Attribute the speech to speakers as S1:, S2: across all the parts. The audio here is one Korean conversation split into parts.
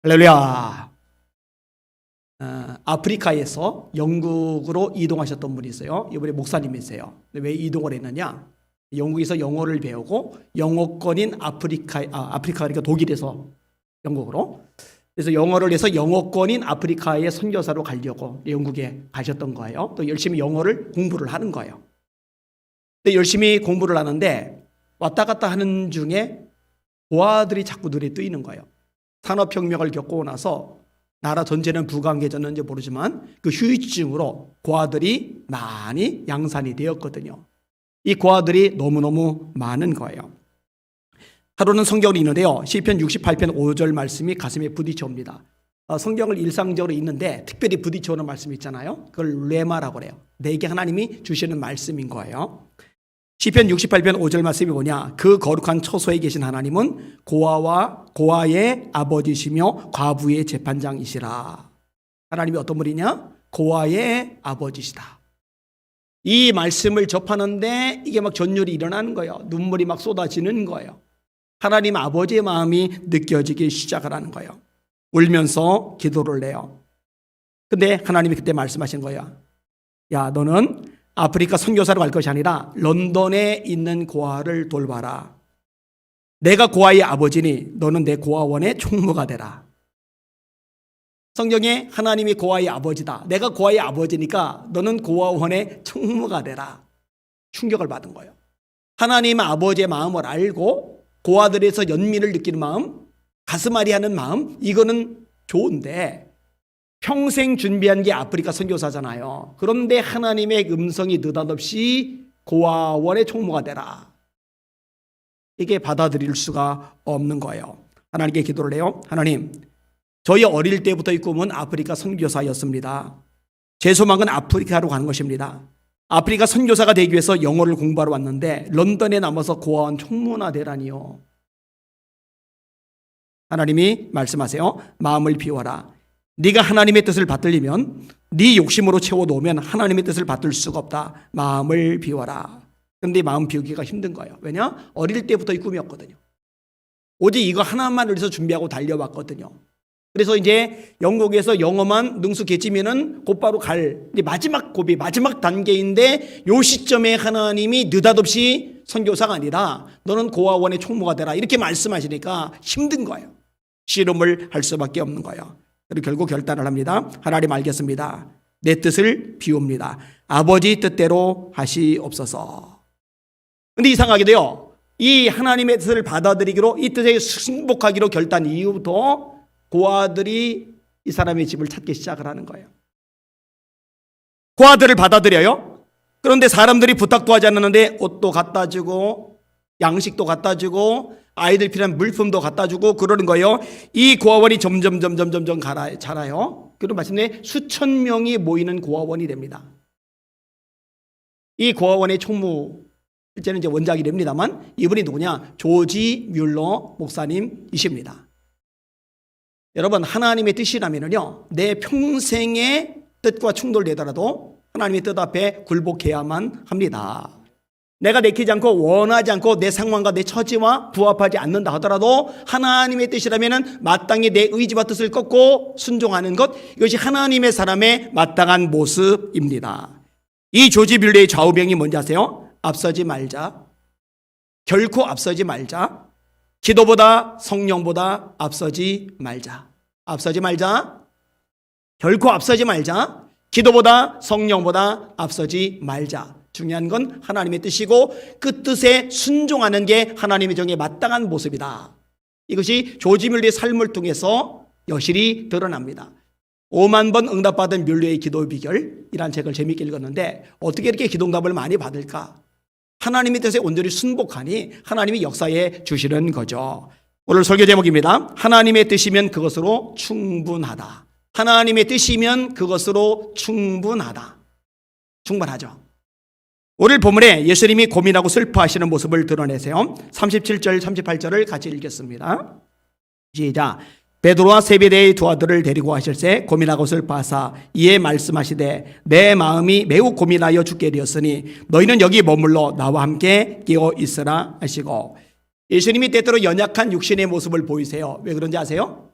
S1: 할렐루야. 아프리카에서 영국으로 이동하셨던 분이 있어요. 이분이 목사님이세요. 왜 이동을 했느냐? 영국에서 영어를 배우고 영어권인 아프리카 그러니까 독일에서 영국으로. 그래서 영어를 해서 영어권인 아프리카의 선교사로 가려고 영국에 가셨던 거예요. 또 열심히 영어를 공부를 하는 거예요. 근데 열심히 공부를 하는데 왔다 갔다 하는 중에 고아들이 자꾸 눈에 띄는 거예요. 산업혁명을 겪고 나서 나라 전체는 부강해졌는지 모르지만 그 후유증으로 고아들이 많이 양산이 되었거든요. 이 고아들이 너무너무 많은 거예요. 하루는 성경을 읽는데요. 시편 68편 5절 말씀이 가슴에 부딪혀옵니다. 성경을 일상적으로 읽는데 특별히 부딪혀오는 말씀이 있잖아요. 그걸 레마라고 그래요. 내게 하나님이 주시는 말씀인 거예요. 시편 68편 5절 말씀이 뭐냐? 그 거룩한 처소에 계신 하나님은 고아의 아버지시며 과부의 재판장이시라. 하나님이 어떤 분이냐? 고아의 아버지시다. 이 말씀을 접하는데 이게 막 전율이 일어나는 거예요. 눈물이 막 쏟아지는 거예요. 하나님 아버지의 마음이 느껴지기 시작을 하는 거예요. 울면서 기도를 해요. 근데 하나님이 그때 말씀하신 거예요. 야, 너는 아프리카 선교사로 갈 것이 아니라 런던에 있는 고아를 돌봐라. 내가 고아의 아버지니 너는 내 고아원의 총무가 되라. 성경에 하나님이 고아의 아버지다. 내가 고아의 아버지니까 너는 고아원의 총무가 되라. 충격을 받은 거예요. 하나님 아버지의 마음을 알고 고아들에서 연민을 느끼는 마음, 가슴앓이 하는 마음, 이거는 좋은데 평생 준비한 게 아프리카 선교사잖아요. 그런데 하나님의 음성이 느닷없이 고아원의 총무가 되라. 이게 받아들일 수가 없는 거예요. 하나님께 기도를 해요. 하나님, 저희 어릴 때부터의 꿈은 아프리카 선교사였습니다. 제 소망은 아프리카로 가는 것입니다. 아프리카 선교사가 되기 위해서 영어를 공부하러 왔는데 런던에 남아서 고아원 총무나 되라니요. 하나님이 말씀하세요. 마음을 비워라. 네가 하나님의 뜻을 받들리면 네 욕심으로 채워놓으면 하나님의 뜻을 받들 수가 없다. 마음을 비워라. 그런데 마음 비우기가 힘든 거예요. 왜냐? 어릴 때부터 이 꿈이었거든요. 오직 이거 하나만을 위해서 준비하고 달려왔거든요. 그래서 이제 영국에서 영어만 능숙해지면은 곧바로 갈 마지막 고비, 마지막 단계인데 요 시점에 하나님이 느닷없이 선교사가 아니라 너는 고아원의 총무가 되라 이렇게 말씀하시니까 힘든 거예요. 씨름을 할 수밖에 없는 거예요. 그리고 결국 결단을 합니다. 하나님 알겠습니다. 내 뜻을 비웁니다. 아버지 뜻대로 하시옵소서. 근데 이상하게도요. 이 하나님의 뜻을 받아들이기로 이 뜻에 승복하기로 결단 이후부터 고아들이 이 사람의 집을 찾기 시작을 하는 거예요. 고아들을 받아들여요. 그런데 사람들이 부탁도 하지 않았는데 옷도 갖다 주고 양식도 갖다 주고 아이들 필요한 물품도 갖다 주고 그러는 거예요. 이 고아원이 점점 자라요. 그리고 마침내 수천 명이 모이는 고아원이 됩니다. 이 고아원의 총무 실제는 이제 원작이 됩니다만 이분이 누구냐? 조지 뮬러 목사님이십니다. 여러분 하나님의 뜻이라면요 내 평생의 뜻과 충돌되더라도 하나님의 뜻 앞에 굴복해야만 합니다. 내가 내키지 않고 원하지 않고 내 상황과 내 처지와 부합하지 않는다 하더라도 하나님의 뜻이라면 마땅히 내 의지와 뜻을 꺾고 순종하는 것, 이것이 하나님의 사람의 마땅한 모습입니다. 이 조지 뮬러의 좌우명이 뭔지 아세요? 앞서지 말자. 결코 앞서지 말자. 기도보다 성령보다 앞서지 말자. 앞서지 말자. 결코 앞서지 말자. 기도보다 성령보다 앞서지 말자. 중요한 건 하나님의 뜻이고 그 뜻에 순종하는 게 하나님의 정에 마땅한 모습이다. 이것이 조지 뮬러의 삶을 통해서 여실히 드러납니다. 5만 번 응답받은 뮬러의 기도 비결이라는 책을 재미있게 읽었는데 어떻게 이렇게 기도응답을 많이 받을까? 하나님의 뜻에 온전히 순복하니 하나님이 역사해 주시는 거죠. 오늘 설교 제목입니다. 하나님의 뜻이면 그것으로 충분하다. 하나님의 뜻이면 그것으로 충분하다. 충분하죠. 오늘 본문에 예수님이 고민하고 슬퍼하시는 모습을 드러내세요. 37절 38절을 같이 읽겠습니다. 시작. 베드로와 세베대의 두 아들을 데리고 가실새 고민하고 슬퍼하사 이에 말씀하시되 내 마음이 매우 고민하여 죽게 되었으니 너희는 여기 머물러 나와 함께 깨어 있으라 하시고 예수님이 때때로 연약한 육신의 모습을 보이세요. 왜 그런지 아세요?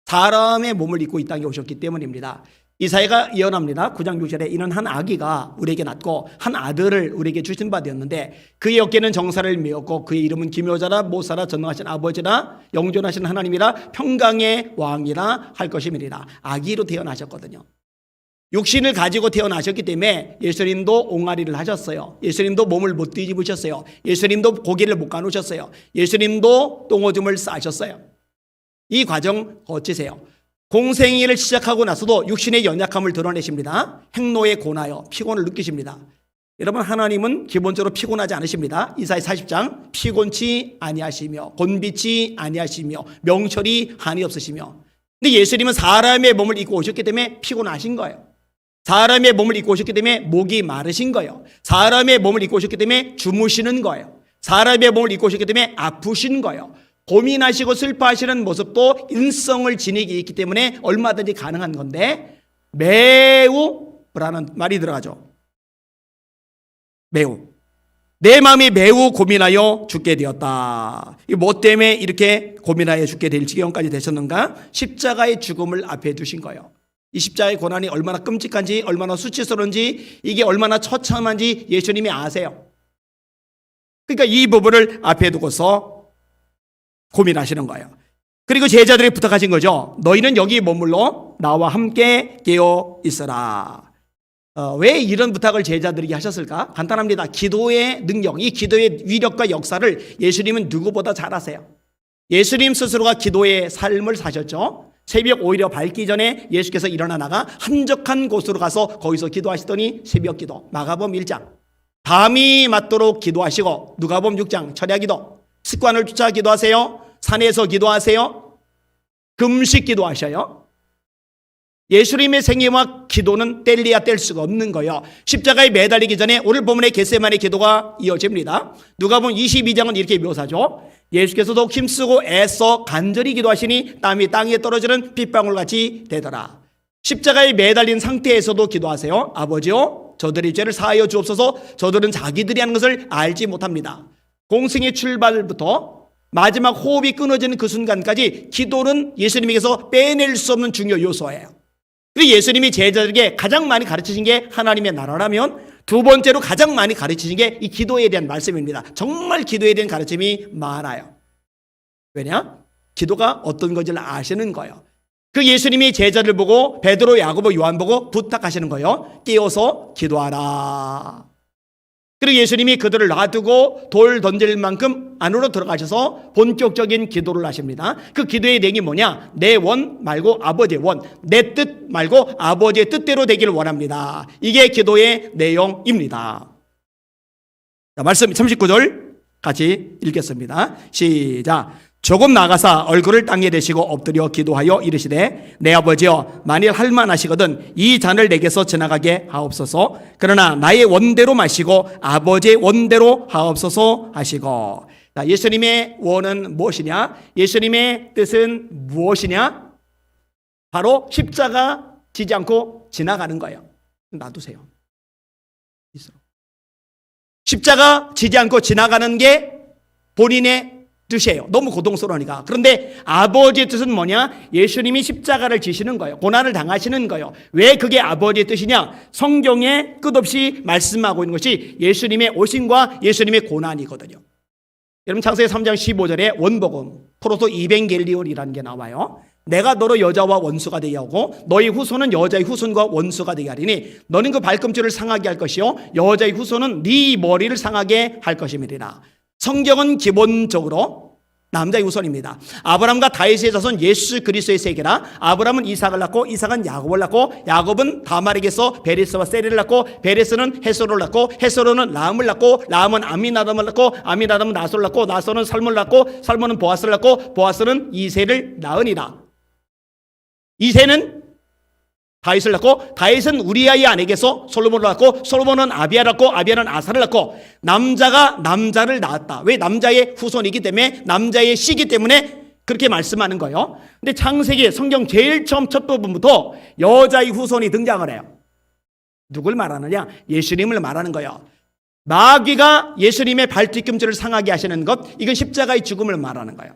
S1: 사람의 몸을 입고 이 땅에 오셨기 때문입니다. 이사야가 예언합니다. 9장 6절에 이는 한 아기가 우리에게 낳고 한 아들을 우리에게 주신 바 되었는데 그의 어깨는 정사를 메었고 그의 이름은 기묘자라 못사라 전능하신 아버지라 영존하신 하나님이라 평강의 왕이라 할 것임이니라. 아기로 태어나셨거든요. 육신을 가지고 태어나셨기 때문에 예수님도 옹알이를 하셨어요. 예수님도 몸을 못 뒤집으셨어요. 예수님도 고기를 못 가누셨어요. 예수님도 똥오줌을 싸셨어요. 이 과정 거치세요. 공생애를 시작하고 나서도 육신의 연약함을 드러내십니다. 행로에 고나여 피곤을 느끼십니다. 여러분, 하나님은 기본적으로 피곤하지 않으십니다. 이사야 40장 피곤치 아니하시며 곤비치 아니하시며 명철이 한이 없으시며. 근데 예수님은 사람의 몸을 입고 오셨기 때문에 피곤하신 거예요. 사람의 몸을 입고 오셨기 때문에 목이 마르신 거예요. 사람의 몸을 입고 오셨기 때문에 주무시는 거예요. 사람의 몸을 입고 오셨기 때문에 아프신 거예요. 고민하시고 슬퍼하시는 모습도 인성을 지니기 있기 때문에 얼마든지 가능한 건데 매우 라는 말이 들어가죠. 매우. 내 마음이 매우 고민하여 죽게 되었다. 이 뭐 때문에 이렇게 고민하여 죽게 될 지경까지 되셨는가? 십자가의 죽음을 앞에 두신 거예요. 이 십자가의 고난이 얼마나 끔찍한지, 얼마나 수치스러운지, 이게 얼마나 처참한지 예수님이 아세요. 그러니까 이 부분을 앞에 두고서 고민하시는 거예요. 그리고 제자들이 부탁하신 거죠. 너희는 여기 머물러 나와 함께 깨어 있어라. 왜 이런 부탁을 제자들에게 하셨을까? 간단합니다. 기도의 능력, 이 기도의 위력과 역사를 예수님은 누구보다 잘 아세요. 예수님 스스로가 기도의 삶을 사셨죠. 새벽 오히려 밝기 전에 예수께서 일어나 나가 한적한 곳으로 가서 거기서 기도하시더니 새벽 기도, 마가복음 1장. 밤이 맞도록 기도하시고 누가복음 6장 철야 기도. 습관을 쫓아 기도하세요. 산에서 기도하세요. 금식 기도하셔요. 예수님의 생애와 기도는 뗄래야 뗄 수가 없는 거예요. 십자가에 매달리기 전에 오늘 본문의 겟세마네 기도가 이어집니다. 누가복음 22장은 이렇게 묘사죠. 예수께서도 힘쓰고 애써 간절히 기도하시니 땀이 땅에 떨어지는 빗방울같이 되더라. 십자가에 매달린 상태에서도 기도하세요. 아버지요, 저들의 죄를 사하여 주옵소서. 저들은 자기들이 하는 것을 알지 못합니다. 공생의 출발부터 마지막 호흡이 끊어지는 그 순간까지 기도는 예수님에게서 빼낼 수 없는 중요 요소예요. 그리고 예수님이 제자들에게 가장 많이 가르치신 게 하나님의 나라라면 두 번째로 가장 많이 가르치신 게 이 기도에 대한 말씀입니다. 정말 기도에 대한 가르침이 많아요. 왜냐? 기도가 어떤 건지를 아시는 거예요. 그 예수님이 제자를 보고 베드로, 야고보, 요한 보고 부탁하시는 거예요. 깨어서 기도하라. 그리고 예수님이 그들을 놔두고 돌 던질 만큼 안으로 들어가셔서 본격적인 기도를 하십니다. 그 기도의 내용이 뭐냐? 내 원 말고 아버지의 원, 내 뜻 말고 아버지의 뜻대로 되기를 원합니다. 이게 기도의 내용입니다. 자, 말씀 39절 같이 읽겠습니다. 시작. 조금 나가사 얼굴을 땅에 대시고 엎드려 기도하여 이르시되 내 아버지여, 만일 할만하시거든 이 잔을 내게서 지나가게 하옵소서. 그러나 나의 원대로 마시고 아버지의 원대로 하옵소서 하시고. 자, 예수님의 원은 무엇이냐? 예수님의 뜻은 무엇이냐? 바로 십자가 지지 않고 지나가는 거예요. 놔두세요. 십자가 지지 않고 지나가는 게 본인의 뜻이에요. 너무 고통스러우니까. 그런데 아버지의 뜻은 뭐냐? 예수님이 십자가를 지시는 거예요. 고난을 당하시는 거예요. 왜 그게 아버지의 뜻이냐? 성경에 끝없이 말씀하고 있는 것이 예수님의 오심과 예수님의 고난이거든요. 여러분, 창세기 3장 15절에 원복음 프로토 이벤겔리온이라는 게 나와요. 내가 너로 여자와 원수가 되게 하고 너희 후손은 여자의 후손과 원수가 되게 하리니 너는 그 발꿈치를 상하게 할 것이요 여자의 후손은 네 머리를 상하게 할 것임이니라. 성경은 기본적으로 남자의 후손입니다. 아브라함과 다윗의 자손 예수 그리스도의 세계라. 아브라함은 이삭을 낳고 이삭은 야곱을 낳고 야곱은 다말에게서 베레스와 세리를 낳고 베레스는 헤소를 낳고 헤소로는 라함을 낳고 라함은 아미나답을 낳고 아미나답은 나솔을 낳고 나솔은 살몬을 낳고 살몬은 보아스를 낳고 보아스는 이새를 낳으니라. 이새는 다윗을 낳고 다윗은 우리아의 아내에게서 솔로몬을 낳고 솔로몬은 아비야를 낳고 아비야는 아사를 낳고 남자가 남자를 낳았다. 왜? 남자의 후손이기 때문에, 남자의 씨이기 때문에 그렇게 말씀하는 거예요. 근데 창세기 성경 제일 처음 첫 부분부터 여자의 후손이 등장을 해요. 누굴 말하느냐? 예수님을 말하는 거예요. 마귀가 예수님의 발뒤꿈치를 상하게 하시는 것, 이건 십자가의 죽음을 말하는 거예요.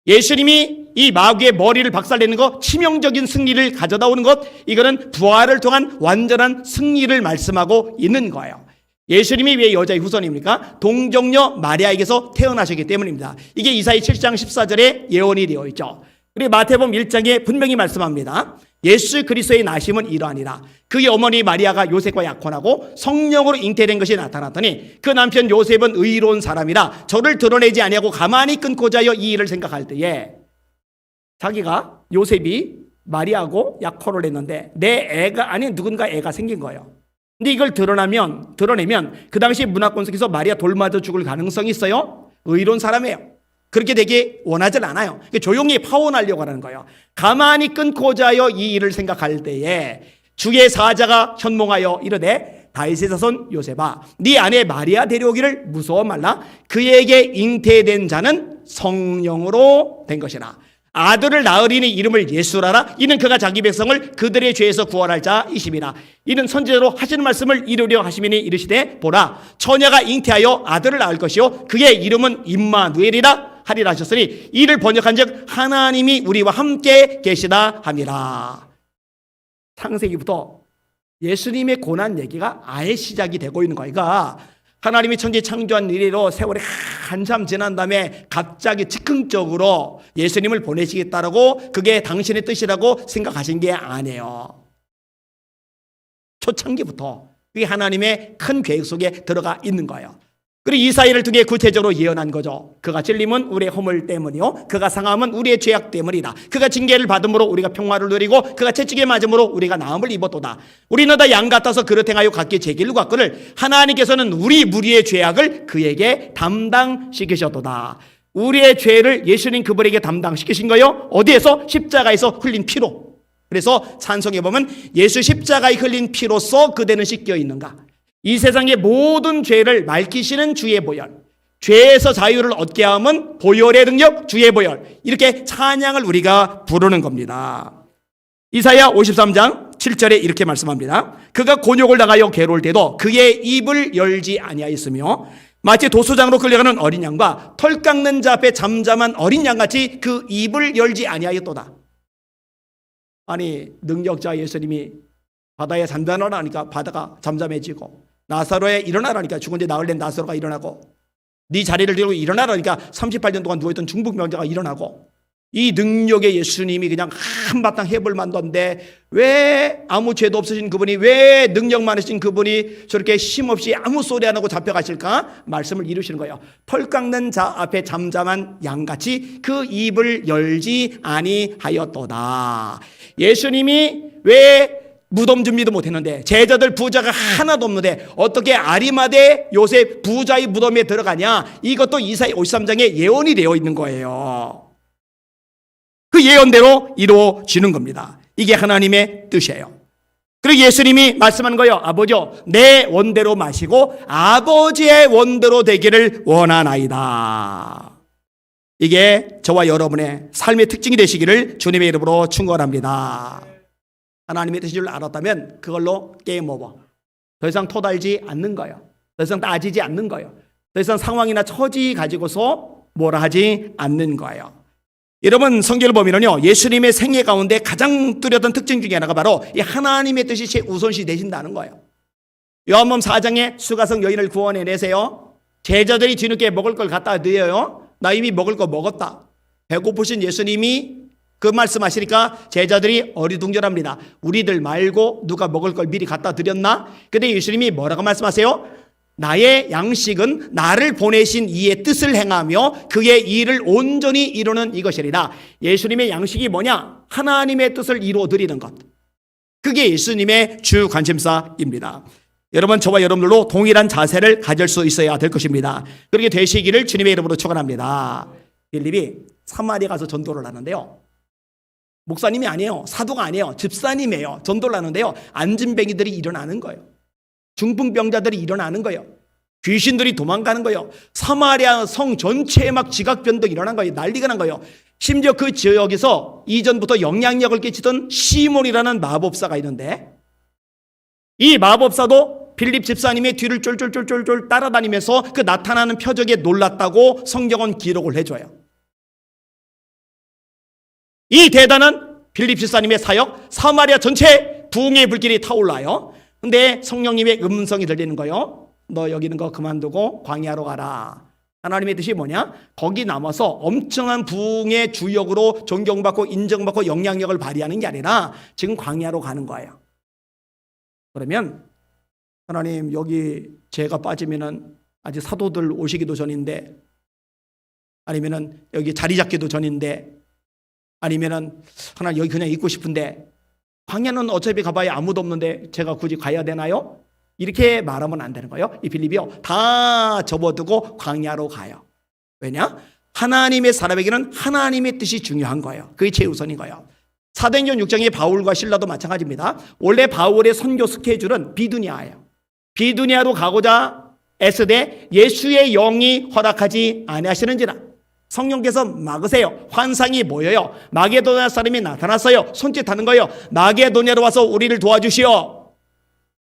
S1: 예수님이 이 마귀의 머리를 박살내는 것, 치명적인 승리를 가져다 오는 것, 이거는 부활을 통한 완전한 승리를 말씀하고 있는 거예요. 예수님이 왜 여자의 후손입니까? 동정녀 마리아에게서 태어나셨기 때문입니다. 이게 이사야 7장 14절에 예언이 되어 있죠. 그리고 마태복음 1장에 분명히 말씀합니다. 예수 그리스도의 나심은 이러하니라. 그의 어머니 마리아가 요셉과 약혼하고 성령으로 잉태된 것이 나타났더니 그 남편 요셉은 의로운 사람이라 저를 드러내지 아니하고 가만히 끊고자 하여 이 일을 생각할 때에, 자기가 요셉이 마리아하고 약혼을 했는데 내 애가 아닌 누군가 애가 생긴 거예요. 근데 이걸 드러내면 그 당시 문화권 속에서 마리아 돌맞아 죽을 가능성이 있어요. 의로운 사람이에요. 그렇게 되기 원하지 않아요. 조용히 파혼하려고 하는 거예요. 가만히 끊고자 하여 이 일을 생각할 때에 주의 사자가 현몽하여 이르되 다윗의 자손 요셉아, 네 아내 마리아 데려오기를 무서워 말라. 그에게 잉태된 자는 성령으로 된 것이라. 아들을 낳으리니 이름을 예수라라. 이는 그가 자기 백성을 그들의 죄에서 구원할 자이심이라. 이는 선지자로 하시는 말씀을 이루려 하심이니 이르시되 보라, 처녀가 잉태하여 아들을 낳을 것이요 그의 이름은 임마누엘이라 하리라 하셨으니 이를 번역한즉 하나님이 우리와 함께 계시다 함이라. 창세기부터 예수님의 고난 얘기가 아예 시작이 되고 있는 거예요. 하나님이 천지 창조한 이래로 세월이 한참 지난 다음에 갑자기 즉흥적으로 예수님을 보내시겠다라고, 그게 당신의 뜻이라고 생각하신 게 아니에요. 초창기부터 그게 하나님의 큰 계획 속에 들어가 있는 거예요. 그리고 이사야를 통해 구체적으로 예언한 거죠. 그가 찔림은 우리의 허물 때문이요 그가 상함은 우리의 죄악 때문이다. 그가 징계를 받음으로 우리가 평화를 누리고 그가 채찍에 맞음으로 우리가 나음을 입었도다. 우리는 다 양 같아서 그릇 행하여 각기 제 길로 갔거늘 하나님께서는 우리 무리의 죄악을 그에게 담당시키셨도다. 우리의 죄를 예수님 그분에게 담당시키신 거예요. 어디에서? 십자가에서 흘린 피로. 그래서 찬송에 보면 예수 십자가에 흘린 피로써 그대는 씻겨 있는가. 이 세상의 모든 죄를 맑히시는 주의 보혈, 죄에서 자유를 얻게 함은 보혈의 능력, 주의 보혈, 이렇게 찬양을 우리가 부르는 겁니다. 이사야 53장 7절에 이렇게 말씀합니다. 그가 곤욕을 당하여 괴로울 때도 그의 입을 열지 아니하였으며 마치 도수장으로 끌려가는 어린 양과 털 깎는 자 앞에 잠잠한 어린 양같이 그 입을 열지 아니하였도다. 아니, 능력자 예수님이 바다에 잠잠하라 하니까 바다가 잠잠해지고, 나사로에 일어나라니까 죽은 데 나흘 된 나사로가 일어나고, 네 자리를 들고 일어나라니까 38년 동안 누워있던 중풍병자가 일어나고, 이 능력의 예수님이 그냥 한바탕 해볼 만던데 왜 아무 죄도 없으신 그분이, 왜 능력 많으신 그분이 저렇게 힘없이 아무 소리 안 하고 잡혀가실까? 말씀을 이루시는 거예요. 털 깎는 자 앞에 잠잠한 양같이 그 입을 열지 아니하였도다. 예수님이 왜 무덤 준비도 못했는데, 제자들 부자가 하나도 없는데 어떻게 아리마대 요셉 부자의 무덤에 들어가냐? 이것도 이사야 53장에 예언이 되어 있는 거예요. 그 예언대로 이루어지는 겁니다. 이게 하나님의 뜻이에요. 그리고 예수님이 말씀하는 거예요. 아버지요, 내 원대로 마시고 아버지의 원대로 되기를 원하나이다. 이게 저와 여러분의 삶의 특징이 되시기를 주님의 이름으로 축원합니다. 하나님의 뜻을 알았다면 그걸로 게임 오버. 더 이상 토달지 않는 거예요. 더 이상 따지지 않는 거예요. 더 이상 상황이나 처지 가지고서 뭐라 하지 않는 거예요. 여러분, 성경을 보면요, 예수님의 생애 가운데 가장 뚜렷한 특징 중에 하나가 바로 이 하나님의 뜻이 최우선시 되신다는 거예요. 요한복음 4장에 수가성 여인을 구원해내세요. 제자들이 뒤늦게 먹을 걸 갖다 드려요. 나 이미 먹을 거 먹었다. 배고프신 예수님이 그 말씀하시니까 제자들이 어리둥절합니다. 우리들 말고 누가 먹을 걸 미리 갖다 드렸나? 근데 예수님이 뭐라고 말씀하세요? 나의 양식은 나를 보내신 이의 뜻을 행하며 그의 일을 온전히 이루는 이것이리라. 예수님의 양식이 뭐냐? 하나님의 뜻을 이루어드리는 것. 그게 예수님의 주 관심사입니다. 여러분, 저와 여러분들도 동일한 자세를 가질 수 있어야 될 것입니다. 그렇게 되시기를 주님의 이름으로 축원합니다. 빌립이 사마리아 가서 전도를 하는데요, 목사님이 아니에요. 사도가 아니에요. 집사님이에요. 전도를 하는데요, 안진뱅이들이 일어나는 거예요. 중풍병자들이 일어나는 거예요. 귀신들이 도망가는 거예요. 사마리아 성 전체에 막 지각변동이 일어난 거예요. 난리가 난 거예요. 심지어 그 지역에서 이전부터 영향력을 끼치던 시몬이라는 마법사가 있는데, 이 마법사도 빌립 집사님의 뒤를 쫄쫄쫄쫄쫄 따라다니면서 그 나타나는 표적에 놀랐다고 성경은 기록을 해줘요. 이 대단한 빌립 집사님의 사역, 사마리아 전체 부흥의 불길이 타올라요. 근데 성령님의 음성이 들리는 거예요. 너 여기 있는 거 그만두고 광야로 가라. 하나님의 뜻이 뭐냐? 거기 남아서 엄청난 부흥의 주역으로 존경받고 인정받고 영향력을 발휘하는 게 아니라 지금 광야로 가는 거예요. 그러면 하나님, 여기 죄가 빠지면은 아직 사도들 오시기도 전인데, 아니면은 여기 자리 잡기도 전인데, 아니면은 하나님 여기 그냥 있고 싶은데, 광야는 어차피 가봐야 아무도 없는데 제가 굳이 가야 되나요? 이렇게 말하면 안 되는 거예요. 이 빌립이요, 다 접어두고 광야로 가요. 왜냐? 하나님의 사람에게는 하나님의 뜻이 중요한 거예요. 그게 최우선인 거예요. 사도행전 6장의 바울과 실라도 마찬가지입니다. 원래 바울의 선교 스케줄은 비두니아예요. 비두니아로 가고자 애쓰되 예수의 영이 허락하지 아니하시는지라. 성령께서 막으세요. 환상이 보여요. 마게도냐 사람이 나타났어요. 손짓하는 거예요. 마게도냐로 와서 우리를 도와주시오.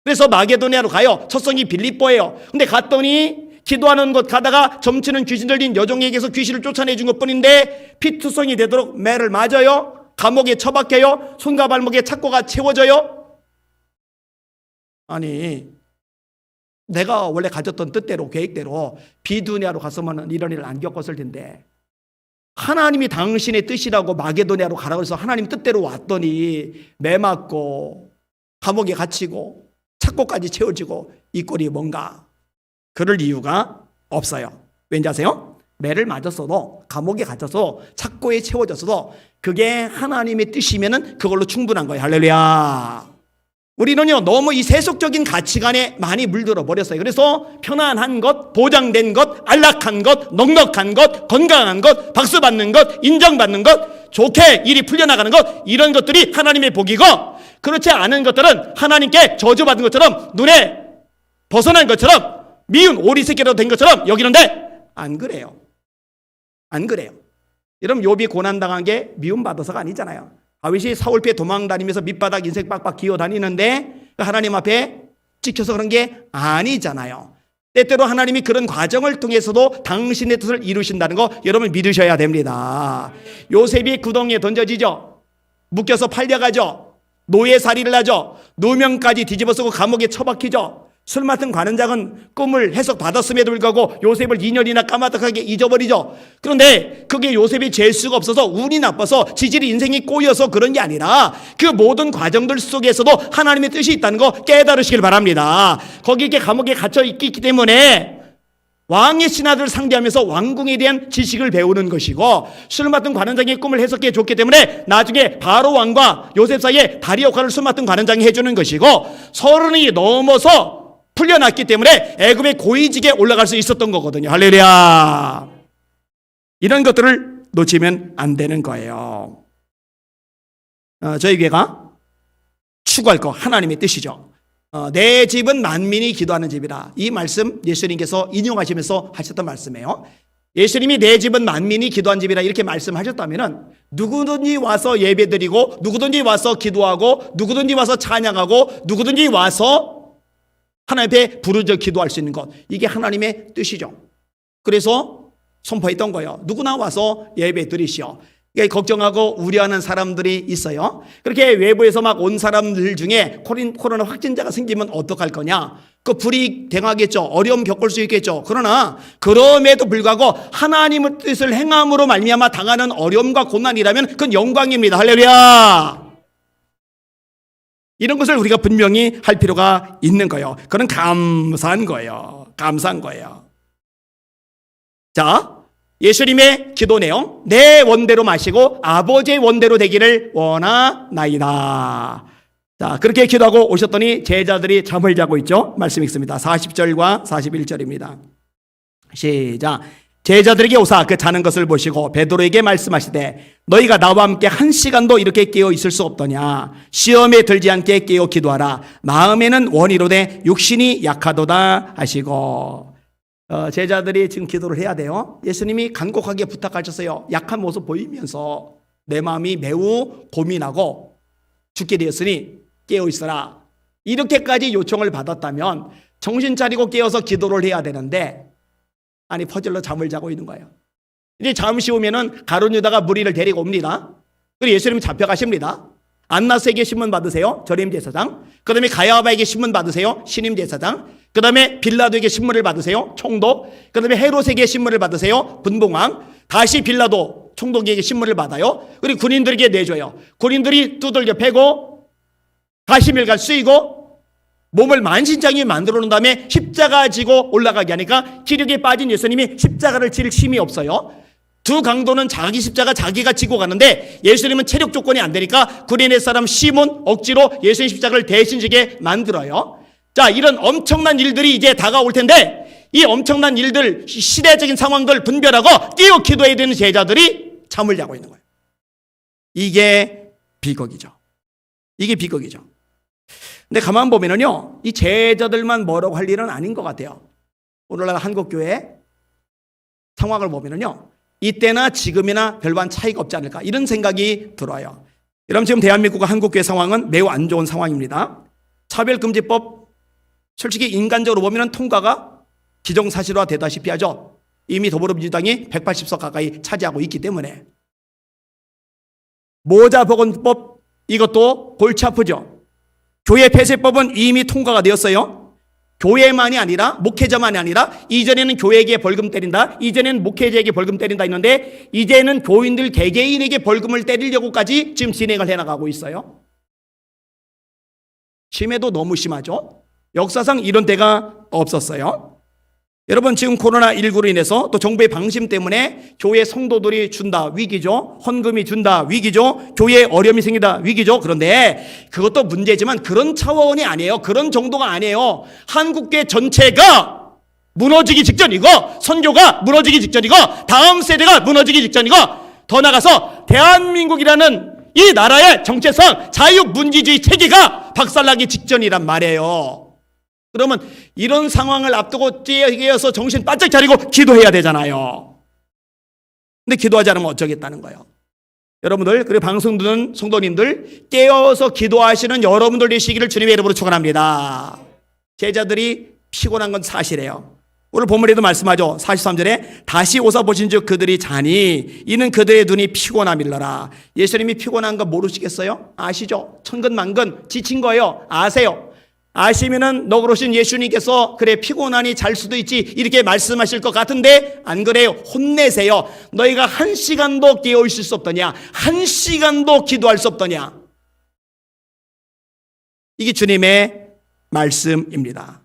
S1: 그래서 마게도냐로 가요. 첫성이 빌립보예요. 근데 갔더니 기도하는 곳 가다가 점치는 귀신 들린 여종에게서 귀신을 쫓아내준 것뿐인데 피투성이 되도록 매를 맞아요. 감옥에 처박혀요. 손과 발목에 착고가 채워져요. 아니, 내가 원래 가졌던 뜻대로, 계획대로 비두니아로 갔으면 이런 일을 안 겪었을 텐데, 하나님이 당신의 뜻이라고 마게도냐로 가라고 해서 하나님 뜻대로 왔더니 매 맞고 감옥에 갇히고 착고까지 채워지고, 이 꼴이 뭔가? 그럴 이유가 없어요. 왠지 아세요? 매를 맞았어도, 감옥에 갇혀서 착고에 채워졌어도 그게 하나님의 뜻이면은 그걸로 충분한 거예요. 할렐루야. 우리는요, 너무 이 세속적인 가치관에 많이 물들어 버렸어요. 그래서 편안한 것, 보장된 것, 안락한 것, 넉넉한 것, 건강한 것, 박수 받는 것, 인정받는 것, 좋게 일이 풀려나가는 것, 이런 것들이 하나님의 복이고, 그렇지 않은 것들은 하나님께 저주받은 것처럼, 눈에 벗어난 것처럼, 미운 오리 새끼라도 된 것처럼 여기는데 안 그래요. 안 그래요. 여러분, 욥이 고난당한 게 미움받아서가 아니잖아요. 다윗이 사울피에 도망다니면서 밑바닥 인생 빡빡 기어다니는데 하나님 앞에 찍혀서 그런 게 아니잖아요. 때때로 하나님이 그런 과정을 통해서도 당신의 뜻을 이루신다는 거 여러분 믿으셔야 됩니다. 요셉이 구덩이에 던져지죠. 묶여서 팔려가죠. 노예살이를 하죠. 누명까지 뒤집어쓰고 감옥에 처박히죠. 술 맡은 관원장은 꿈을 해석받았음에도 불구하고 요셉을 2년이나 까마득하게 잊어버리죠. 그런데 그게 요셉이 재수가 없어서 운이 나빠서 지질이 인생이 꼬여서 그런 게 아니라 그 모든 과정들 속에서도 하나님의 뜻이 있다는 거 깨달으시길 바랍니다. 거기 이렇게 감옥에 갇혀 있기 때문에 왕의 신하들을 상대하면서 왕궁에 대한 지식을 배우는 것이고, 술 맡은 관원장의 꿈을 해석해 줬기 때문에 나중에 바로 왕과 요셉 사이에 다리 역할을 술 맡은 관원장이 해주는 것이고, 30이 넘어서 풀려났기 때문에 애굽의 고위직에 올라갈 수 있었던 거거든요. 할렐루야. 이런 것들을 놓치면 안 되는 거예요. 저희 교회가 추구할 거 하나님의 뜻이죠. 내 집은 만민이 기도하는 집이라. 이 말씀 예수님께서 인용하시면서 하셨던 말씀이에요. 예수님이 내 집은 만민이 기도한 집이라 이렇게 말씀하셨다면 누구든지 와서 예배드리고, 누구든지 와서 기도하고, 누구든지 와서 찬양하고, 누구든지 와서 하나님 앞에 부르짖어 기도할 수 있는 것, 이게 하나님의 뜻이죠. 그래서 선포했던 거예요. 누구나 와서 예배 드리시오. 걱정하고 우려하는 사람들이 있어요. 그렇게 외부에서 막 온 사람들 중에 코로나 확진자가 생기면 어떡할 거냐? 그 불이행하겠죠. 어려움 겪을 수 있겠죠. 그러나 그럼에도 불구하고 하나님의 뜻을 행함으로 말미암아 당하는 어려움과 고난이라면 그건 영광입니다. 할렐루야. 이런 것을 우리가 분명히 할 필요가 있는 거예요. 그건 감사한 거예요. 감사한 거예요. 자, 예수님의 기도 내용, 내 원대로 마시고 아버지의 원대로 되기를 원하나이다. 자, 그렇게 기도하고 오셨더니 제자들이 잠을 자고 있죠. 말씀 읽습니다. 40절과 41절입니다. 시작. 제자들에게 오사 그 자는 것을 보시고 베드로에게 말씀하시되 너희가 나와 함께 1시간도 이렇게 깨어 있을 수 없더냐. 시험에 들지 않게 깨어 기도하라. 마음에는 원이로되 육신이 약하도다 하시고. 제자들이 지금 기도를 해야 돼요. 예수님이 간곡하게 부탁하셨어요. 약한 모습 보이면서 내 마음이 매우 고민하고 죽게 되었으니 깨어 있어라. 이렇게까지 요청을 받았다면 정신 차리고 깨어서 기도를 해야 되는데, 아니 퍼질러 잠을 자고 있는 거예요. 이제 잠시 오면은 가룟 유다가 무리를 데리고 옵니다. 그리고 예수님이 잡혀가십니다. 안나스에게 신문 받으세요. 전임 제사장. 그 다음에 가야바에게 신문 받으세요. 신임 제사장. 그 다음에 빌라도에게 신문을 받으세요. 총독. 그 다음에 헤롯에게 신문을 받으세요. 분봉왕. 다시 빌라도 총독에게 신문을 받아요. 그리고 군인들에게 내줘요. 군인들이 두들겨 패고 가시밀간 쓰이고 몸을 만신창이 만들어 놓은 다음에 십자가 지고 올라가게 하니까 기력에 빠진 예수님이 십자가를 질 힘이 없어요. 두 강도는 자기 십자가 자기가 지고 가는데 예수님은 체력 조건이 안 되니까 구레네 사람 시몬 억지로 예수님 십자가를 대신 지게 만들어요. 자, 이런 엄청난 일들이 이제 다가올 텐데 이 엄청난 일들, 시대적인 상황들 분별하고 깨어 기도해야 되는 제자들이 잠을 자고 있는 거예요. 이게 비극이죠. 이게 비극이죠. 근데 가만 보면은요, 이 제자들만 뭐라고 할 일은 아닌 것 같아요. 오늘날 한국교회 상황을 보면은요, 이때나 지금이나 별반 차이가 없지 않을까 이런 생각이 들어요. 여러분, 지금 대한민국과 한국교회 상황은 매우 안 좋은 상황입니다. 차별금지법 솔직히 인간적으로 보면 통과가 기정사실화 되다시피 하죠. 이미 더불어민주당이 180석 가까이 차지하고 있기 때문에. 모자보건법 이것도 골치 아프죠. 교회 폐쇄법은 이미 통과가 되었어요. 교회만이 아니라 목회자만이 아니라 이전에는 교회에게 벌금 때린다, 이전에는 목회자에게 벌금 때린다 했는데 이제는 교인들 개개인에게 벌금을 때리려고까지 지금 진행을 해나가고 있어요. 심해도 너무 심하죠. 역사상 이런 때가 없었어요. 여러분, 지금 코로나19로 인해서 또 정부의 방침 때문에 교회 성도들이 준다 위기죠. 헌금이 준다 위기죠. 교회에 어려움이 생긴다 위기죠. 그런데 그것도 문제지만 그런 차원이 아니에요. 그런 정도가 아니에요. 한국교회 전체가 무너지기 직전이고 선교가 무너지기 직전이고 다음 세대가 무너지기 직전이고 더 나아가서 대한민국이라는 이 나라의 정체성, 자유민주주의 체계가 박살나기 직전이란 말이에요. 그러면 이런 상황을 앞두고 깨어서 정신 바짝 차리고 기도해야 되잖아요. 근데 기도하지 않으면 어쩌겠다는 거예요. 여러분들, 그리고 방송 듣는 성도님들, 깨어서 기도하시는 여러분들 되시기를 주님의 이름으로 축원합니다. 제자들이 피곤한 건 사실이에요. 오늘 본문에도 말씀하죠. 43절에 다시 오사 보신즉 그들이 자니 이는 그들의 눈이 피곤함일러라. 예수님이 피곤한 거 모르시겠어요? 아시죠? 천근만근 지친 거예요. 아세요? 아시면은 너그러신 예수님께서 그래 피곤하니 잘 수도 있지 이렇게 말씀하실 것 같은데 안 그래요. 혼내세요. 너희가 1시간도 깨어 있을 수 없더냐, 1시간도 기도할 수 없더냐. 이게 주님의 말씀입니다.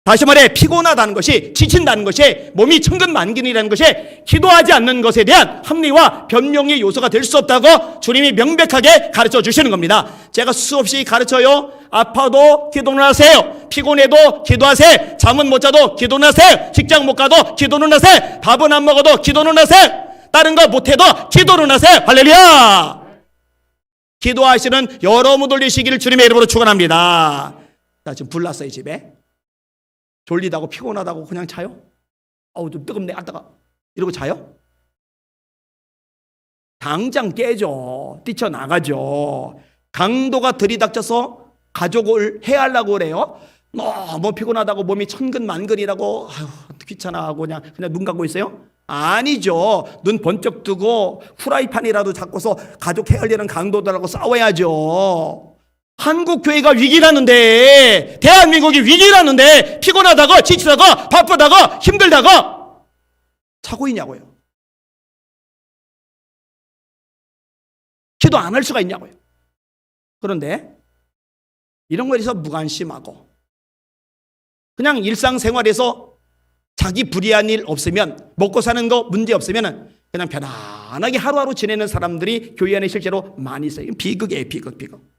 S1: 다시 말해 피곤하다는 것이, 지친다는 것이, 몸이 천근만근이라는 것이 기도하지 않는 것에 대한 합리화 변명의 요소가 될 수 없다고 주님이 명백하게 가르쳐 주시는 겁니다. 제가 수없이 가르쳐요. 아파도 기도는 하세요. 피곤해도 기도하세요. 잠은 못 자도 기도는 하세요. 직장 못 가도 기도는 하세요. 밥은 안 먹어도 기도는 하세요. 다른 거 못해도 기도는 하세요. 할렐루야. 기도하시는 여러분들 되시기를 주님의 이름으로 축원합니다. 자, 지금 불 났어요. 집에 졸리다고 피곤하다고 그냥 자요? 어우 좀 뜨겁네, 아따가 이러고 자요? 당장 깨죠. 뛰쳐나가죠. 강도가 들이닥쳐서 가족을 해하려고 그래요. 너무 피곤하다고 몸이 천근만근이라고 아유 귀찮아하고 그냥 눈 감고 있어요? 아니죠. 눈 번쩍 뜨고 후라이팬이라도 잡고서 가족 해하려는 강도들하고 싸워야죠. 한국 교회가 위기라는데, 대한민국이 위기라는데 피곤하다고 지치다고 바쁘다고 힘들다고 자고 있냐고요. 기도 안 할 수가 있냐고요. 그런데 이런 거에 대해서 무관심하고 그냥 일상생활에서 자기 불이한 일 없으면, 먹고 사는 거 문제 없으면 그냥 편안하게 하루하루 지내는 사람들이 교회 안에 실제로 많이 있어요. 비극이에요. 비극.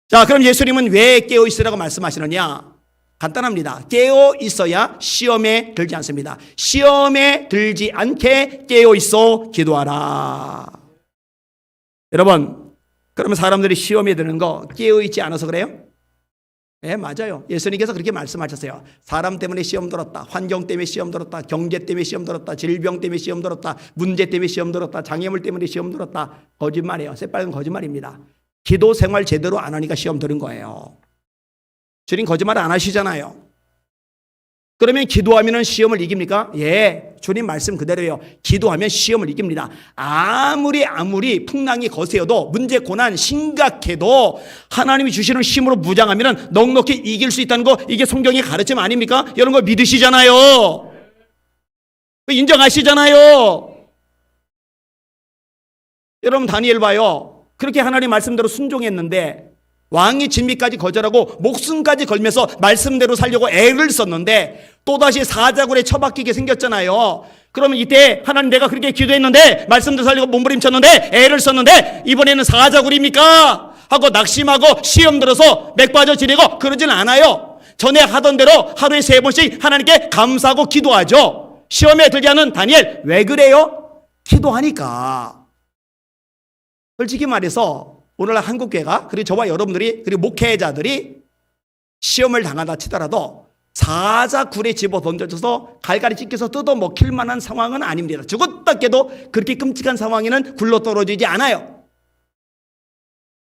S1: 자, 그럼 예수님은 왜 깨어 있으라고 말씀하시느냐? 간단합니다. 깨어 있어야 시험에 들지 않습니다. 시험에 들지 않게 깨어 있어 기도하라. 여러분, 그러면 사람들이 시험에 드는 거 깨어 있지 않아서 그래요? 네, 맞아요. 예수님께서 그렇게 말씀하셨어요. 사람 때문에 시험 들었다, 환경 때문에 시험 들었다, 경제 때문에 시험 들었다, 질병 때문에 시험 들었다, 문제 때문에 시험 들었다, 장애물 때문에 시험 들었다. 거짓말이에요. 새빨간 거짓말입니다. 기도 생활 제대로 안 하니까 시험 들은 거예요. 주님 거짓말 안 하시잖아요. 그러면 기도하면 시험을 이깁니까? 예, 주님 말씀 그대로예요. 기도하면 시험을 이깁니다. 아무리 풍랑이 거세어도 문제 고난 심각해도 하나님이 주시는 힘으로 무장하면 넉넉히 이길 수 있다는 거, 이게 성경의 가르침 아닙니까? 이런 거 믿으시잖아요. 인정하시잖아요. 여러분 다니엘 봐요. 그렇게 하나님 말씀대로 순종했는데 왕이 진미까지 거절하고 목숨까지 걸면서 말씀대로 살려고 애를 썼는데 또다시 사자굴에 처박히게 생겼잖아요. 그러면 이때 하나님, 내가 그렇게 기도했는데 말씀대로 살려고 몸부림쳤는데 애를 썼는데 이번에는 사자굴입니까? 하고 낙심하고 시험 들어서 맥 빠져 지내고 그러진 않아요. 전에 하던 대로 하루에 3번씩 하나님께 감사하고 기도하죠. 시험에 들지 않은 다니엘, 왜 그래요? 기도하니까. 솔직히 말해서 오늘날 한국교회가, 그리고 저와 여러분들이, 그리고 목회자들이 시험을 당하다 치더라도 사자굴에 집어 던져져서 갈갈이 찢겨서 뜯어 먹힐 만한 상황은 아닙니다. 죽었다 깨도 그렇게 끔찍한 상황에는 굴러 떨어지지 않아요.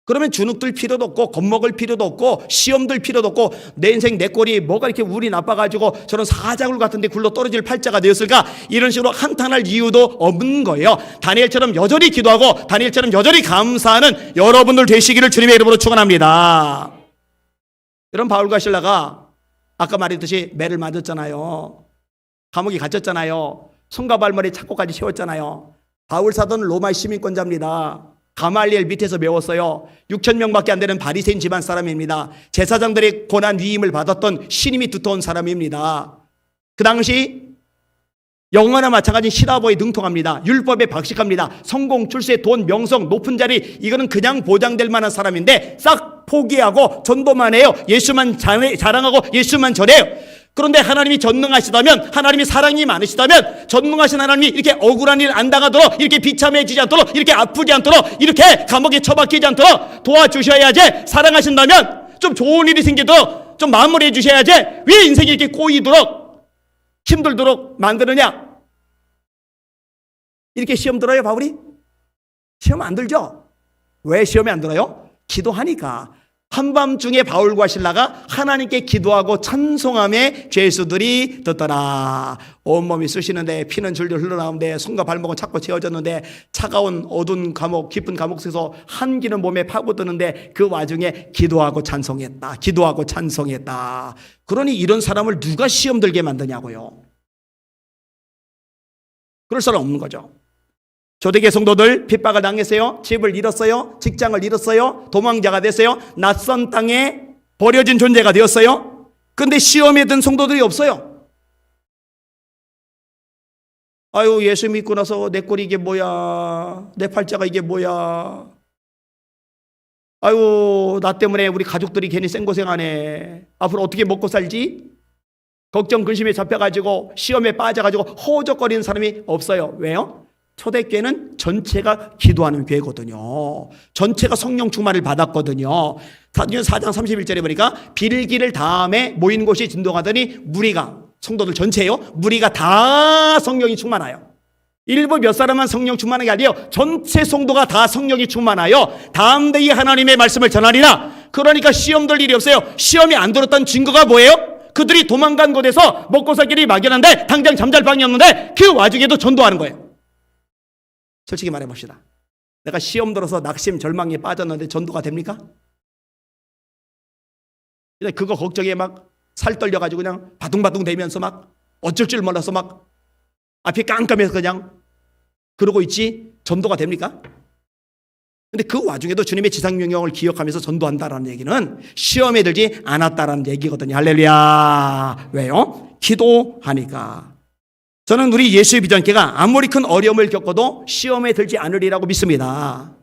S1: 그러면 주눅들 필요도 없고 겁먹을 필요도 없고 시험 들 필요도 없고 내 인생 내 꼴이 뭐가 이렇게 운이 나빠가지고 저런 사자굴 같은 데 굴러 떨어질 팔자가 되었을까, 이런 식으로 한탄할 이유도 없는 거예요. 다니엘처럼 여전히 기도하고 다니엘처럼 여전히 감사하는 여러분들 되시기를 주님의 이름으로 축원합니다. 여러분, 바울과 실라가 아까 말했듯이 매를 맞았잖아요. 감옥에 갇혔잖아요. 손과 발머리 착고까지 채웠잖아요. 바울 사도는 로마의 시민권자입니다. 가말리엘 밑에서 배웠어요. 6천 명밖에 안 되는 바리새인 집안 사람입니다. 제사장들의 고난 위임을 받았던 신임이 두터운 사람입니다. 그 당시 영어나 마찬가지 시라보에 능통합니다. 율법에 박식합니다. 성공, 출세, 돈, 명성, 높은 자리, 이거는 그냥 보장될 만한 사람인데 싹 포기하고 전도만 해요. 예수만 자랑하고 예수만 전해요. 그런데 하나님이 전능하시다면, 하나님이 사랑이 많으시다면 전능하신 하나님이 이렇게 억울한 일 안 당하도록, 이렇게 비참해지지 않도록, 이렇게 아프지 않도록, 이렇게 감옥에 처박히지 않도록 도와주셔야지. 사랑하신다면 좀 좋은 일이 생기도록 좀 마무리해 주셔야지. 왜 인생이 이렇게 꼬이도록 힘들도록 만드느냐? 이렇게 시험 들어요, 바울이? 시험 안 들죠? 왜 시험이 안 들어요? 기도하니까. 한밤중에 바울과 실라가 하나님께 기도하고 찬송함에 죄수들이 듣더라. 온몸이 쑤시는데 피는 줄줄 흘러나오는데 손과 발목은 차고 채워졌는데 차가운 어두운 감옥, 깊은 감옥 속에서 한기는 몸에 파고드는데 그 와중에 기도하고 찬송했다. 기도하고 찬송했다. 그러니 이런 사람을 누가 시험 들게 만드냐고요. 그럴 사람 없는 거죠. 조대계 성도들 핍박을 당했어요. 집을 잃었어요. 직장을 잃었어요. 도망자가 됐어요. 낯선 땅에 버려진 존재가 되었어요. 그런데 시험에 든 성도들이 없어요. 아유, 예수 믿고 나서 내 꼴이 이게 뭐야, 내 팔자가 이게 뭐야, 아유, 나 때문에 우리 가족들이 괜히 생고생하네, 앞으로 어떻게 먹고 살지, 걱정 근심에 잡혀가지고 시험에 빠져가지고 허우적거리는 사람이 없어요. 왜요? 초대교회는 전체가 기도하는 교회거든요. 전체가 성령 충만을 받았거든요. 사도행전 4장 31절에 보니까 빌기를 다음에 모인 곳이 진동하더니 무리가, 성도들 전체예요, 무리가 다 성령이 충만하여. 일부 몇 사람만 성령 충만한 게 아니에요. 전체 성도가 다 성령이 충만하여 담대히 하나님의 말씀을 전하리라. 그러니까 시험 들 일이 없어요. 시험이 안 들었다는 증거가 뭐예요? 그들이 도망간 곳에서 먹고 살 길이 막연한데 당장 잠잘 방이 없는데 그 와중에도 전도하는 거예요. 솔직히 말해봅시다. 내가 시험 들어서 낙심, 절망에 빠졌는데 전도가 됩니까? 그거 걱정에 막 살 떨려가지고 그냥 바둥바둥 대면서 막 어쩔 줄 몰라서 막 앞이 깜깜해서 그냥 그러고 있지 전도가 됩니까? 근데 그 와중에도 주님의 지상명령을 기억하면서 전도한다라는 얘기는 시험에 들지 않았다라는 얘기거든요. 할렐루야. 왜요? 기도하니까. 저는 우리 예수의 비전교회가 아무리 큰 어려움을 겪어도 시험에 들지 않으리라고 믿습니다.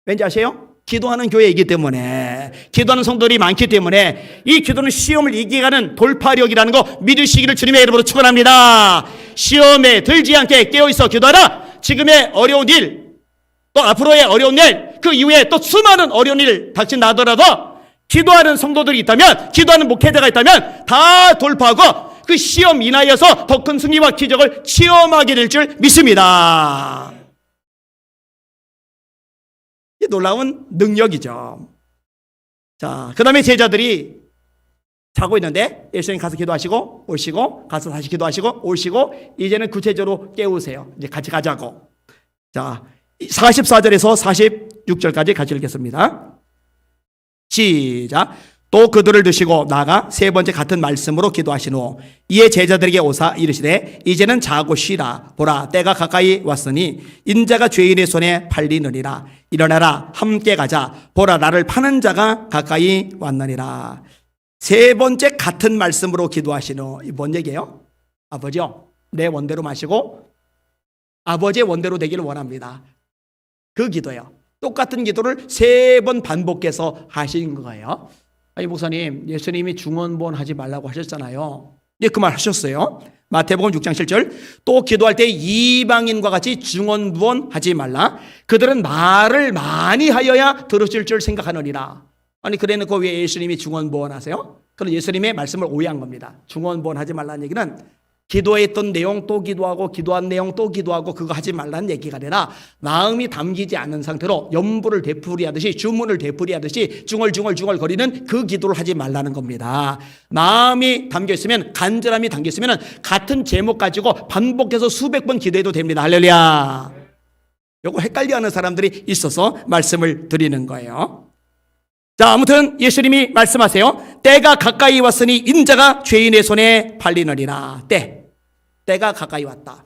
S1: 왠지 아세요? 기도하는 교회이기 때문에, 기도하는 성도들이 많기 때문에 이 기도는 시험을 이겨가는 돌파력이라는 거 믿으시기를 주님의 이름으로 축원합니다. 시험에 들지 않게 깨어있어 기도하라. 지금의 어려운 일, 또 앞으로의 어려운 일, 그 이후에 또 수많은 어려운 일 닥친다더라도 기도하는 성도들이 있다면, 기도하는 목회자가 있다면 다 돌파하고 그 시험 인하여서 더 큰 승리와 기적을 체험하게 될 줄 믿습니다. 이게 놀라운 능력이죠. 자, 그 다음에 제자들이 자고 있는데 예수님 가서 기도하시고 오시고, 가서 다시 기도하시고 오시고, 이제는 구체적으로 깨우세요. 이제 같이 가자고. 자, 44절에서 46절까지 같이 읽겠습니다. 시작. 또 그들을 드시고 나가 세 번째 같은 말씀으로 기도하신 후 이에 제자들에게 오사 이르시되 이제는 자고 쉬라. 보라, 때가 가까이 왔으니 인자가 죄인의 손에 팔리느니라. 일어나라, 함께 가자. 보라, 나를 파는 자가 가까이 왔느니라. 세 번째 같은 말씀으로 기도하신 후, 이 뭔 얘기예요? 아버지요, 내 원대로 마시고 아버지의 원대로 되기를 원합니다. 그 기도예요. 똑같은 기도를 세 번 반복해서 하신 거예요. 아니, 목사님, 예수님이 중언부언 하지 말라고 하셨잖아요. 예, 그 말 하셨어요. 마태복음 6장 7절. 또 기도할 때 이방인과 같이 중언부언 하지 말라. 그들은 말을 많이 하여야 들으실 줄 생각하느니라. 아니, 그래놓고 왜 예수님이 중언부언 하세요? 그럼 예수님의 말씀을 오해한 겁니다. 중언부언 하지 말라는 얘기는 기도했던 내용 또 기도하고 기도한 내용 또 기도하고 그거 하지 말라는 얘기가 아니라 마음이 담기지 않은 상태로 염불을 되풀이하듯이 주문을 되풀이하듯이 중얼중얼 거리는 그 기도를 하지 말라는 겁니다. 마음이 담겨있으면, 간절함이 담겨있으면 같은 제목 가지고 반복해서 수백 번 기도해도 됩니다. 할렐루야. 이거 헷갈려하는 사람들이 있어서 말씀을 드리는 거예요. 자, 아무튼 예수님이 말씀하세요. 때가 가까이 왔으니 인자가 죄인의 손에 팔리느니라. 때가 가까이 왔다.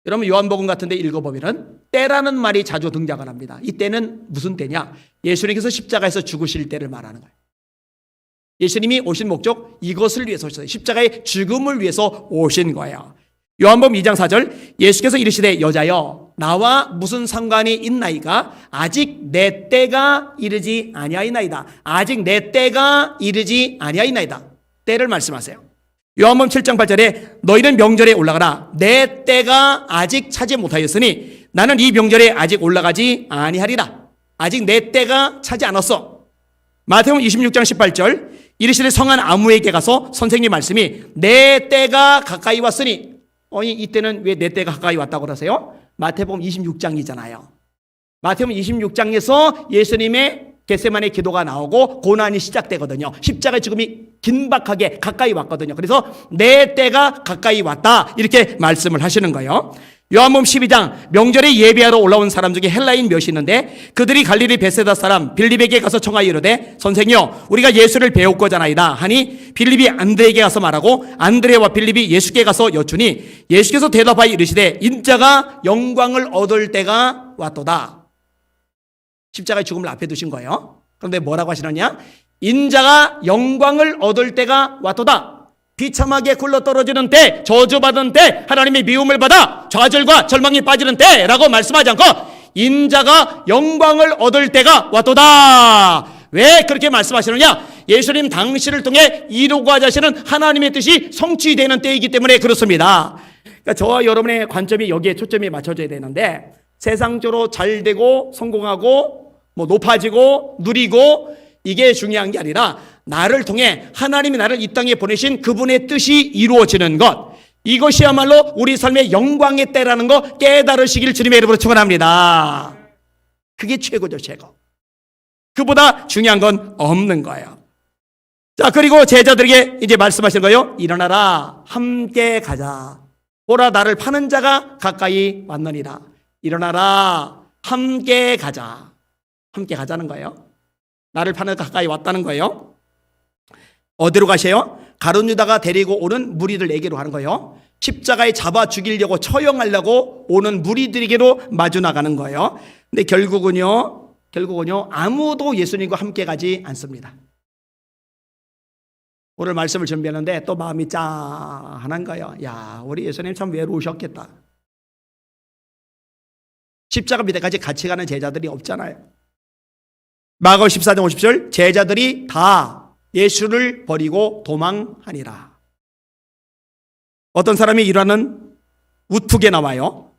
S1: 여러분, 요한복음 같은 데 읽어보면 때라는 말이 자주 등장을 합니다. 이 때는 무슨 때냐? 예수님께서 십자가에서 죽으실 때를 말하는 거예요. 예수님이 오신 목적, 이것을 위해서 오셨어요. 십자가의 죽음을 위해서 오신 거예요. 요한복음 2장 4절, 예수께서 이르시되 여자여, 나와 무슨 상관이 있나이까? 아직 내 때가 이르지 아니하이나이다. 아직 내 때가 이르지 아니하이나이다. 때를 말씀하세요. 요한복음 7장 8절에 너희는 명절에 올라가라. 내 때가 아직 차지 못하였으니 나는 이 명절에 아직 올라가지 아니하리라. 아직 내 때가 차지 않았어. 마태복음 26장 18절, 이르시되 성한 아무에게 가서 선생님 말씀이 내 때가 가까이 왔으니, 이때는 왜 내 때가 가까이 왔다고 그러세요? 마태복음 26장이잖아요. 마태복음 26장에서 예수님의 겟세마네 기도가 나오고 고난이 시작되거든요. 십자가의 죽음이 긴박하게 가까이 왔거든요. 그래서 내 때가 가까이 왔다, 이렇게 말씀을 하시는 거예요. 요한복음 12장, 명절에 예배하러 올라온 사람 중에 헬라인 몇이 있는데 그들이 갈릴리 베세다 사람 빌립에게 가서 청하여 이르되 선생이여, 우리가 예수를 배웠거잖아이다 하니 빌립이 안드레에게 가서 말하고 안드레와 빌립이 예수께 가서 여쭈니 예수께서 대답하여 이르시되 인자가 영광을 얻을 때가 왔도다. 십자가의 죽음을 앞에 두신 거예요. 그런데 뭐라고 하시느냐? 인자가 영광을 얻을 때가 왔도다. 비참하게 굴러떨어지는 때, 저주받은 때, 하나님의 미움을 받아 좌절과 절망이 빠지는 때라고 말씀하지 않고 인자가 영광을 얻을 때가 왔도다. 왜 그렇게 말씀하시느냐? 예수님 당신을 통해 이루고자 하시는 하나님의 뜻이 성취되는 때이기 때문에 그렇습니다. 그러니까 저와 여러분의 관점이 여기에 초점이 맞춰져야 되는데, 세상적으로 잘 되고 성공하고 높아지고 누리고 이게 중요한 게 아니라 나를 통해 하나님이 나를 이 땅에 보내신 그분의 뜻이 이루어지는 것, 이것이야말로 우리 삶의 영광의 때라는 거 깨달으시길 주님의 이름으로 축원합니다. 그게 최고죠, 최고. 그보다 중요한 건 없는 거예요. 자, 그리고 제자들에게 이제 말씀하시는 거예요. 일어나라, 함께 가자. 보라, 나를 파는 자가 가까이 왔느니라. 일어나라, 함께 가자. 함께 가자는 거예요. 나를 파는 자가 가까이 왔다는 거예요. 어디로 가세요? 가룟 유다가 데리고 오는 무리들에게로 하는 거예요. 십자가에 잡아 죽이려고 처형하려고 오는 무리들에게로 마주 나가는 거예요. 근데 결국은요 아무도 예수님과 함께 가지 않습니다. 오늘 말씀을 준비하는데 또 마음이 짠한 거예요. 야, 우리 예수님 참 외로우셨겠다. 십자가 밑에까지 같이 가는 제자들이 없잖아요. 마가복음 14장 50절, 제자들이 다 예수를 버리고 도망하니라. 어떤 사람이 일하는 웃프게 나와요.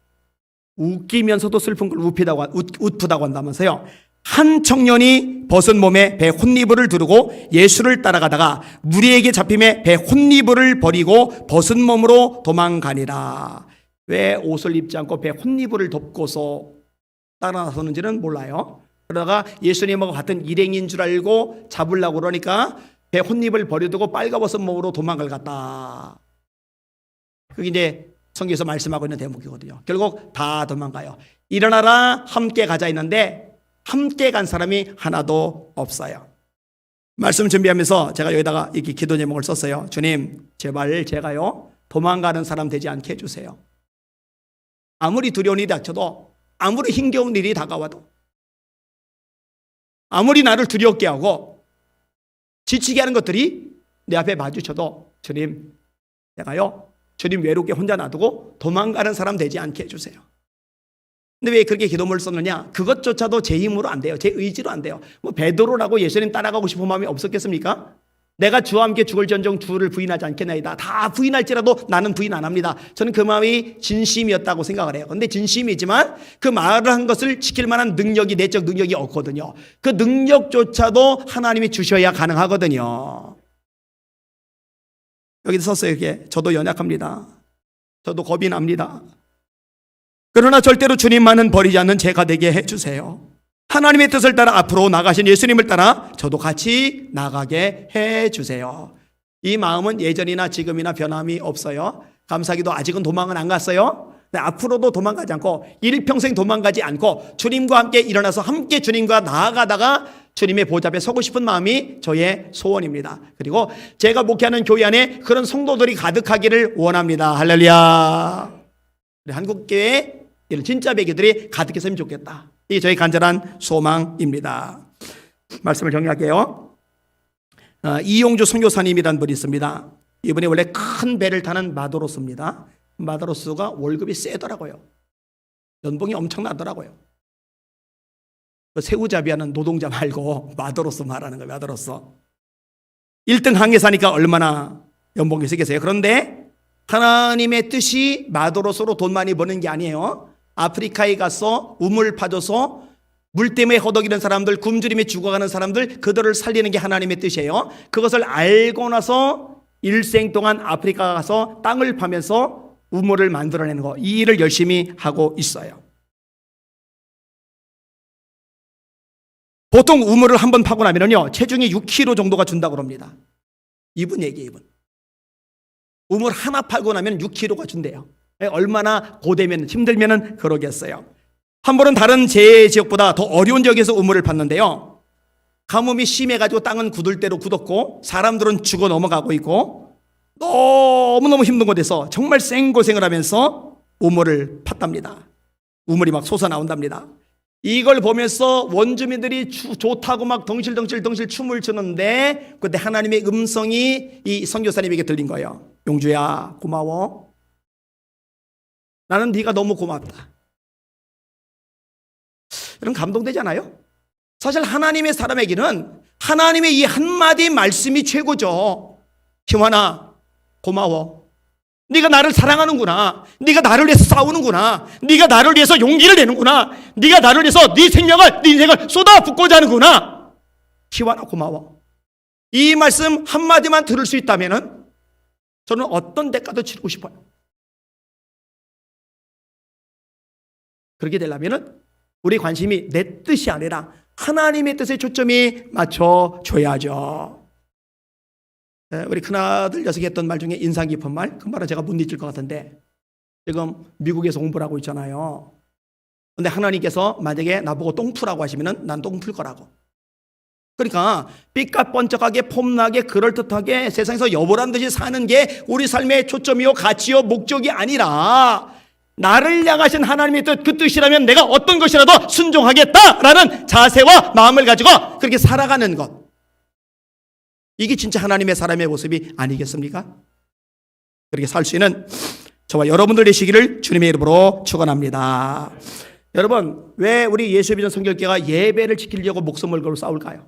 S1: 웃기면서도 슬픈 걸 웃프다고 한다면서요. 한 청년이 벗은 몸에 배 혼니부를 두르고 예수를 따라가다가 무리에게 잡힘에 배 혼니부를 버리고 벗은 몸으로 도망가니라. 왜 옷을 입지 않고 배 혼니부를 덮고서 따라 나서는지는 몰라요. 그러다가 예수님하고 같은 일행인 줄 알고 잡으려고 그러니까 배 혼입을 버려두고 빨가벗은 몸으로 도망을 갔다. 그게 이제 성경에서 말씀하고 있는 대목이거든요. 결국 다 도망가요. 일어나라 함께 가자 했는데 함께 간 사람이 하나도 없어요. 말씀 준비하면서 제가 여기다가 이렇게 기도 제목을 썼어요. 주님, 제발 제가요 도망가는 사람 되지 않게 해주세요. 아무리 두려운 일이 닥쳐도, 아무리 힘겨운 일이 다가와도, 아무리 나를 두렵게 하고 지치게 하는 것들이 내 앞에 마주쳐도 주님, 내가요 주님 외롭게 혼자 놔두고 도망가는 사람 되지 않게 해주세요. 근데 왜 그렇게 기도문을 썼느냐? 그것조차도 제 힘으로 안 돼요. 제 의지로 안 돼요. 뭐 베드로라고 예수님 따라가고 싶은 마음이 없었겠습니까? 내가 주와 함께 죽을전정 주를 부인하지 않겠나이다. 다 부인할지라도 나는 부인 안 합니다. 저는 그 마음이 진심이었다고 생각을 해요. 근데 진심이지만 그 말을 한 것을 지킬 만한 능력이, 내적 능력이 없거든요. 그 능력조차도 하나님이 주셔야 가능하거든요. 여기서 썼어요. 이렇게 저도 연약합니다. 저도 겁이 납니다. 그러나 절대로 주님만은 버리지 않는 제가 되게 해주세요. 하나님의 뜻을 따라 앞으로 나가신 예수님을 따라 저도 같이 나가게 해주세요. 이 마음은 예전이나 지금이나 변함이 없어요. 감사하게도 아직은 도망은 안 갔어요. 앞으로도 도망가지 않고 일평생 도망가지 않고 주님과 함께 일어나서 함께 주님과 나아가다가 주님의 보좌 앞에 서고 싶은 마음이 저의 소원입니다. 그리고 제가 목회하는 교회 안에 그런 성도들이 가득하기를 원합니다. 할렐루야. 한국교회 이런 진짜 배교들이 가득했으면 좋겠다. 이게 저희 간절한 소망입니다. 말씀을 정리할게요. 이용주 선교사님이라는 분이 있습니다. 이분이 원래 큰 배를 타는 마도로스입니다. 마도로스가 월급이 세더라고요. 연봉이 엄청나더라고요. 새우잡이하는 노동자 말고 마도로스 말하는 거예요. 마도로스 1등 항해사니까 얼마나 연봉이 세겠어요. 그런데 하나님의 뜻이 마도로스로 돈 많이 버는 게 아니에요. 아프리카에 가서 우물 파줘서 물 때문에 허덕이는 사람들, 굶주림에 죽어가는 사람들, 그들을 살리는 게 하나님의 뜻이에요. 그것을 알고 나서 일생 동안 아프리카 가서 땅을 파면서 우물을 만들어내는 거, 이 일을 열심히 하고 있어요. 보통 우물을 한번 파고 나면요 체중이 6kg 정도가 준다고 합니다. 이분 얘기예요. 이분 우물 하나 파고 나면 6kg가 준대요. 얼마나 고되면 힘들면 그러겠어요. 한 번은 다른 제 지역보다 더 어려운 지역에서 우물을 팠는데요, 가뭄이 심해가지고 땅은 굳을 대로 굳었고 사람들은 죽어 넘어가고 있고 너무너무 힘든 곳에서 정말 생고생을 하면서 우물을 팠답니다. 우물이 막 솟아나온답니다. 이걸 보면서 원주민들이 좋다고 막 덩실덩실 춤을 추는데 그때 하나님의 음성이 이 선교사님에게 들린 거예요. 용주야, 고마워. 나는 네가 너무 고맙다. 이런 감동되잖아요. 사실 하나님의 사람에게는 하나님의 이 한마디 말씀이 최고죠. 희환아, 고마워. 네가 나를 사랑하는구나. 네가 나를 위해서 싸우는구나. 네가 나를 위해서 용기를 내는구나. 네가 나를 위해서 네 생명을, 네 인생을 쏟아붓고자 하는구나. 희환아, 고마워. 이 말씀 한마디만 들을 수 있다면 저는 어떤 대가도 치르고 싶어요. 그렇게 되려면 우리 관심이 내 뜻이 아니라 하나님의 뜻에 초점이 맞춰줘야죠. 우리 큰아들 녀석이 했던 말 중에 인상 깊은 말, 그 말은 제가 못 잊을 것 같은데, 지금 미국에서 공부를 하고 있잖아요. 근데 하나님께서 만약에 나보고 똥 풀라고 하시면 난 똥 풀 거라고. 그러니까 삐까뻔쩍하게 폼나게 그럴듯하게 세상에서 여보란 듯이 사는 게 우리 삶의 초점이요 가치요 목적이 아니라 나를 향하신 하나님의 뜻, 그 뜻이라면 내가 어떤 것이라도 순종하겠다라는 자세와 마음을 가지고 그렇게 살아가는 것, 이게 진짜 하나님의 사람의 모습이 아니겠습니까? 그렇게 살 수 있는 저와 여러분들 되시기를 주님의 이름으로 축원합니다. 여러분, 왜 우리 예수비전 선교회가 예배를 지키려고 목숨을 걸고 싸울까요?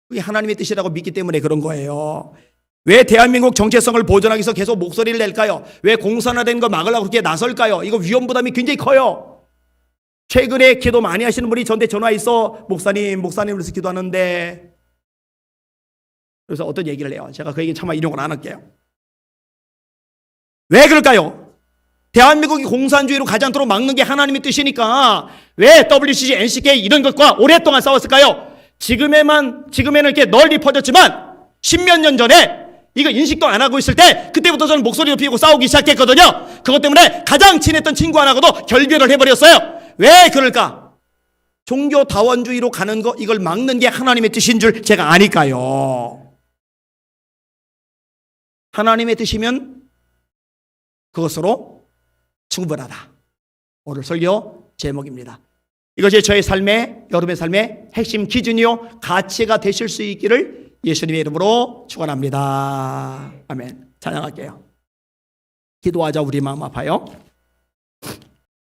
S1: 그게 하나님의 뜻이라고 믿기 때문에 그런 거예요. 왜 대한민국 정체성을 보존하기 위해서 계속 목소리를 낼까요? 왜 공산화된 거 막으려고 그렇게 나설까요? 이거 위험 부담이 굉장히 커요. 최근에 기도 많이 하시는 분이 저한테 전화해서 목사님 그래서 기도하는데, 그래서 어떤 얘기를 해요. 제가 그 얘기 차마 인용을 안 할게요. 왜 그럴까요? 대한민국이 공산주의로 가지 않도록 막는 게 하나님의 뜻이니까 왜 WCG, NCK 이런 것과 오랫동안 싸웠을까요? 지금에는 이렇게 널리 퍼졌지만 십몇 년 전에 이거 인식도 안 하고 있을 때 그때부터 저는 목소리 높이고 싸우기 시작했거든요. 그것 때문에 가장 친했던 친구 하나하고도 결별을 해버렸어요. 왜 그럴까? 종교다원주의로 가는 거 이걸 막는 게 하나님의 뜻인 줄 제가 아니까요. 하나님의 뜻이면 그것으로 충분하다. 오늘 설교 제목입니다. 이것이 저의 삶의, 여러분의 삶의 핵심 기준이요 가치가 되실 수 있기를 예수님의 이름으로 축원합니다. 아멘. 찬양할게요. 기도하자. 우리 마음 아파요.